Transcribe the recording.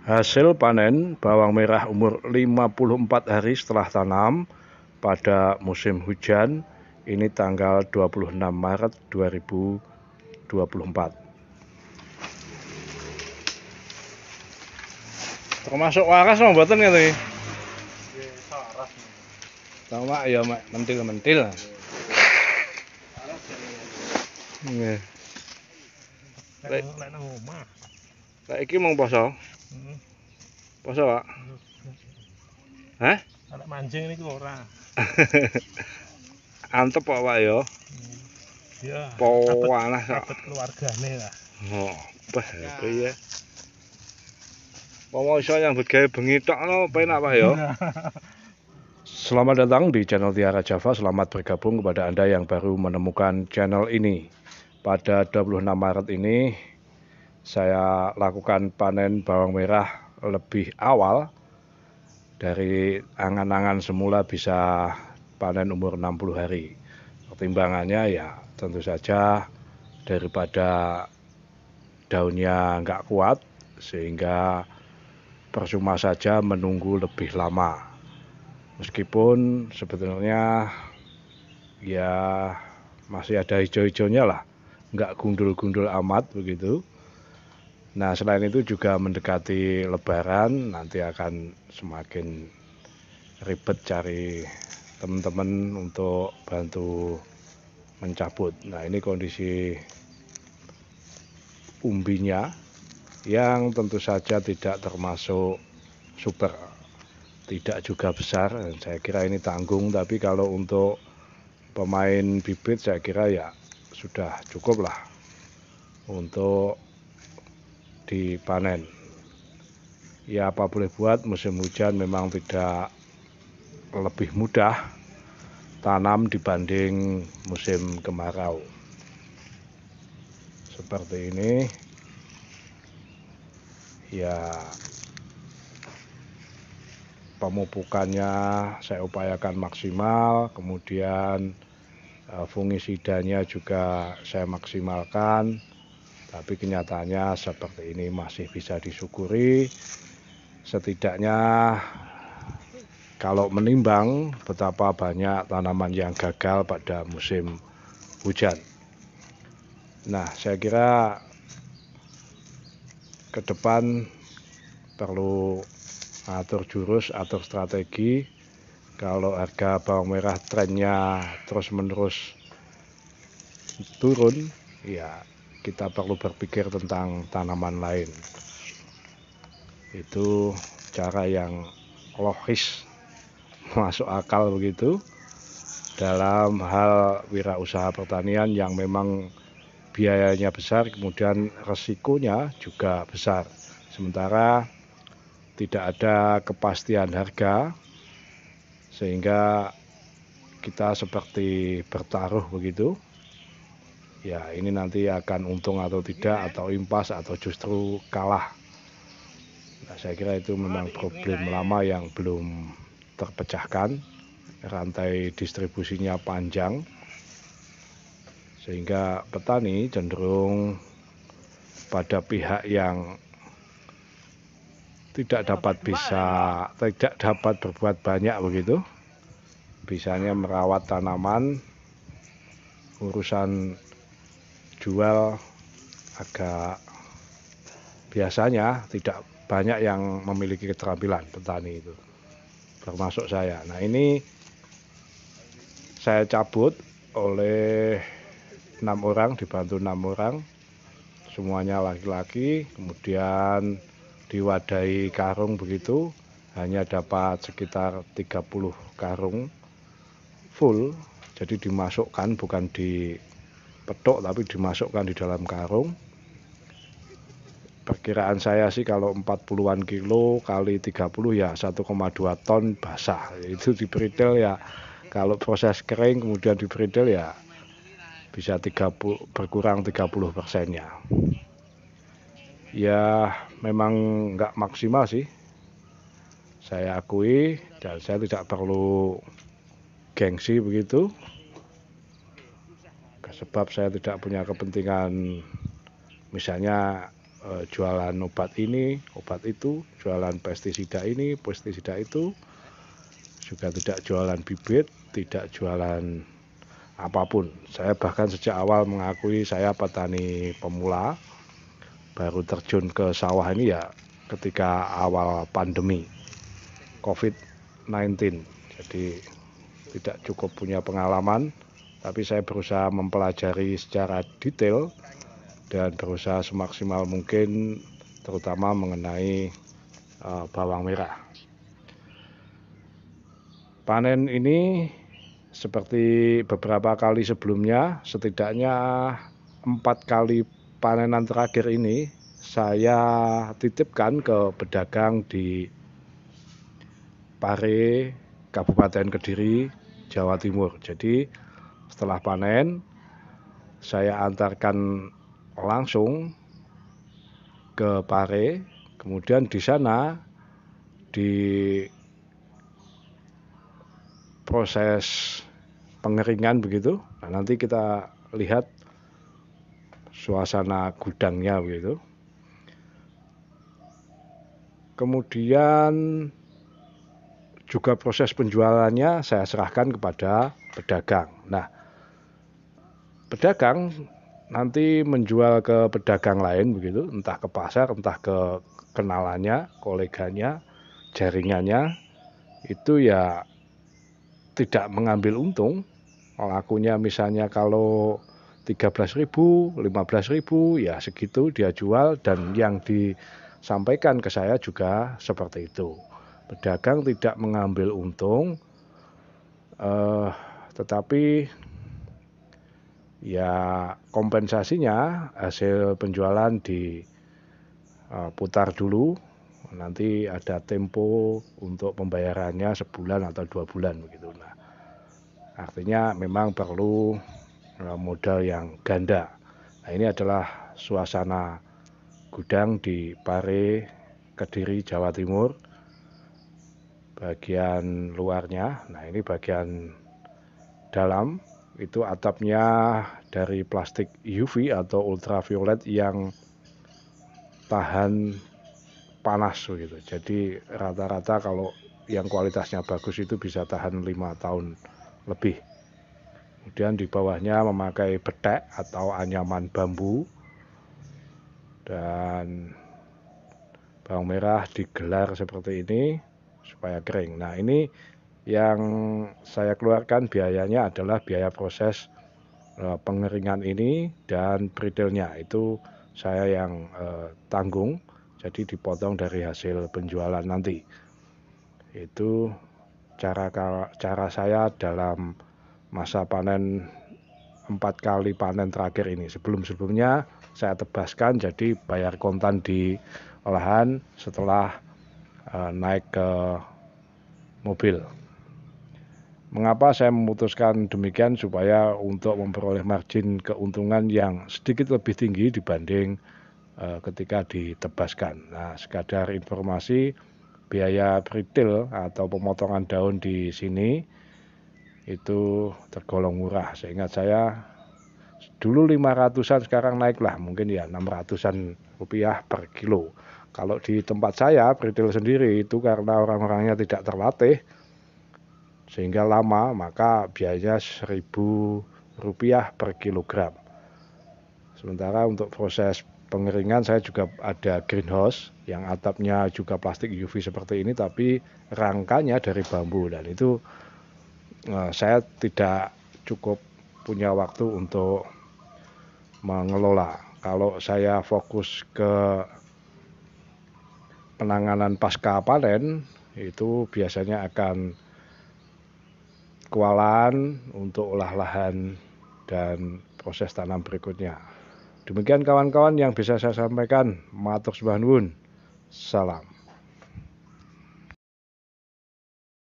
Hasil panen bawang merah umur 54 hari setelah tanam pada musim hujan, ini tanggal 26 Maret 2024. Termasuk waras mau mboten ngene iki? Saras. Sama ya mentil-mentil. Nggih. Lek nang omah. Lah iki mung poso. Poso, Pak. Hah? Anak mancing niku ora. Antep kok, Pak ya. Ya, Panas kok. abet keluargane lah. Oh, piye? Mau iso nyambut gawe bengi tok no penak, Pak ya. Selamat datang di channel Tiara Java. Selamat bergabung kepada Anda yang baru menemukan channel ini. Pada 26 Maret ini saya lakukan panen bawang merah lebih awal. Dari angan-angan semula bisa panen umur 60 hari. Pertimbangannya ya tentu saja daripada daunnya nggak kuat sehingga percuma saja menunggu lebih lama. Meskipun sebetulnya ya masih ada hijau-hijaunya lah, nggak gundul-gundul amat begitu. Nah, selain itu juga mendekati Lebaran, nanti akan semakin ribet cari teman-teman untuk bantu mencabut. Nah, ini kondisi umbinya yang tentu saja tidak termasuk super, tidak juga besar. Saya kira ini tanggung, tapi kalau untuk pemain bibit saya kira ya sudah cukup lah untuk dipanen. Ya apa boleh buat, musim hujan memang tidak lebih mudah tanam dibanding musim kemarau. Seperti ini ya, pemupukannya saya upayakan maksimal, kemudian fungisidanya juga saya maksimalkan, tapi kenyataannya seperti ini masih bisa disyukuri. Setidaknya kalau menimbang betapa banyak tanaman yang gagal pada musim hujan. Nah, saya kira ke depan perlu atur jurus, atur strategi. Kalau harga bawang merah trennya terus-menerus turun, ya kita perlu berpikir tentang tanaman lain. Itu cara yang logis, masuk akal begitu dalam hal wirausaha pertanian yang memang biayanya besar, kemudian resikonya juga besar. Sementara tidak ada kepastian harga, sehingga kita seperti bertaruh begitu. Ya, ini nanti akan untung atau tidak, atau impas, atau justru kalah. Nah, saya kira itu memang problem lama yang belum terpecahkan. Rantai distribusinya panjang, sehingga petani cenderung pada pihak yang tidak dapat berbuat banyak begitu. Bisanya merawat tanaman, urusan jual agak biasanya tidak banyak yang memiliki keterampilan petani itu, termasuk saya. Nah, ini saya cabut oleh 6 orang, dibantu 6 orang, semuanya laki-laki, kemudian diwadahi karung begitu, hanya dapat sekitar 30 karung full, jadi dimasukkan, bukan dipetok tapi dimasukkan di dalam karung. Perkiraan saya sih kalau 40-an kilo kali 30 ya 1,2 ton basah. Itu di bridel ya, kalau proses kering kemudian di bridel ya bisa 30, berkurang 30%-nya. Ya memang nggak maksimal sih, saya akui, dan saya tidak perlu gengsi begitu, sebab saya tidak punya kepentingan misalnya jualan obat ini, obat itu, jualan pestisida ini, pestisida itu, juga tidak jualan bibit, tidak jualan apapun. Saya bahkan sejak awal mengakui saya petani pemula, baru terjun ke sawah ini ya ketika awal pandemi COVID-19. Jadi tidak cukup punya pengalaman, tapi saya berusaha mempelajari secara detail dan berusaha semaksimal mungkin, terutama mengenai bawang merah. Panen ini seperti beberapa kali sebelumnya, setidaknya 4 kali panenan terakhir ini saya titipkan ke pedagang di Pare, Kabupaten Kediri, Jawa Timur. Jadi setelah panen saya antarkan langsung ke Pare, kemudian di sana di proses pengeringan begitu. Nah, nanti kita lihat suasana gudangnya begitu. Kemudian juga proses penjualannya saya serahkan kepada pedagang. Nah, pedagang nanti menjual ke pedagang lain begitu, entah ke pasar, entah ke kenalannya, koleganya, jaringannya, itu ya tidak mengambil untung. Lakunya misalnya kalau 13.000, 15.000 ya segitu dia jual, dan yang disampaikan ke saya juga seperti itu. Pedagang tidak mengambil untung, tetapi ya kompensasinya hasil penjualan diputar dulu, nanti ada tempo untuk pembayarannya sebulan atau 2 bulan begitu. Nah, artinya memang perlu modal yang ganda. Nah, ini adalah suasana gudang di Pare, Kediri, Jawa Timur. Bagian luarnya, nah ini bagian dalam, itu atapnya dari plastik UV atau ultraviolet yang tahan panas begitu. Jadi rata-rata kalau yang kualitasnya bagus itu bisa tahan 5 tahun lebih. Kemudian di bawahnya memakai betek atau anyaman bambu, dan bawang merah digelar seperti ini supaya kering. Nah, ini yang saya keluarkan biayanya adalah biaya proses pengeringan ini, dan retailnya itu saya yang tanggung, jadi dipotong dari hasil penjualan nanti. Itu cara saya dalam masa panen 4 kali panen terakhir ini. Sebelumnya saya tebaskan, jadi bayar kontan di olahan setelah naik ke mobil. Mengapa saya memutuskan demikian? Supaya untuk memperoleh margin keuntungan yang sedikit lebih tinggi dibanding ketika ditebaskan. Nah, sekadar informasi, biaya retail atau pemotongan daun di sini itu tergolong murah. Seingat saya dulu 500-an, sekarang naiklah mungkin ya 600-an rupiah per kilo. Kalau di tempat saya retail sendiri itu karena orang-orangnya tidak terlatih sehingga lama, maka biayanya 1.000 rupiah per kilogram. Sementara untuk proses pengeringan saya juga ada greenhouse yang atapnya juga plastik UV seperti ini, tapi rangkanya dari bambu, dan itu saya tidak cukup punya waktu untuk mengelola. Kalau saya fokus ke penanganan pasca panen, itu biasanya akan kewalahan untuk olah lahan dan proses tanam berikutnya. Demikian kawan-kawan yang bisa saya sampaikan. Matur suwun. Salam.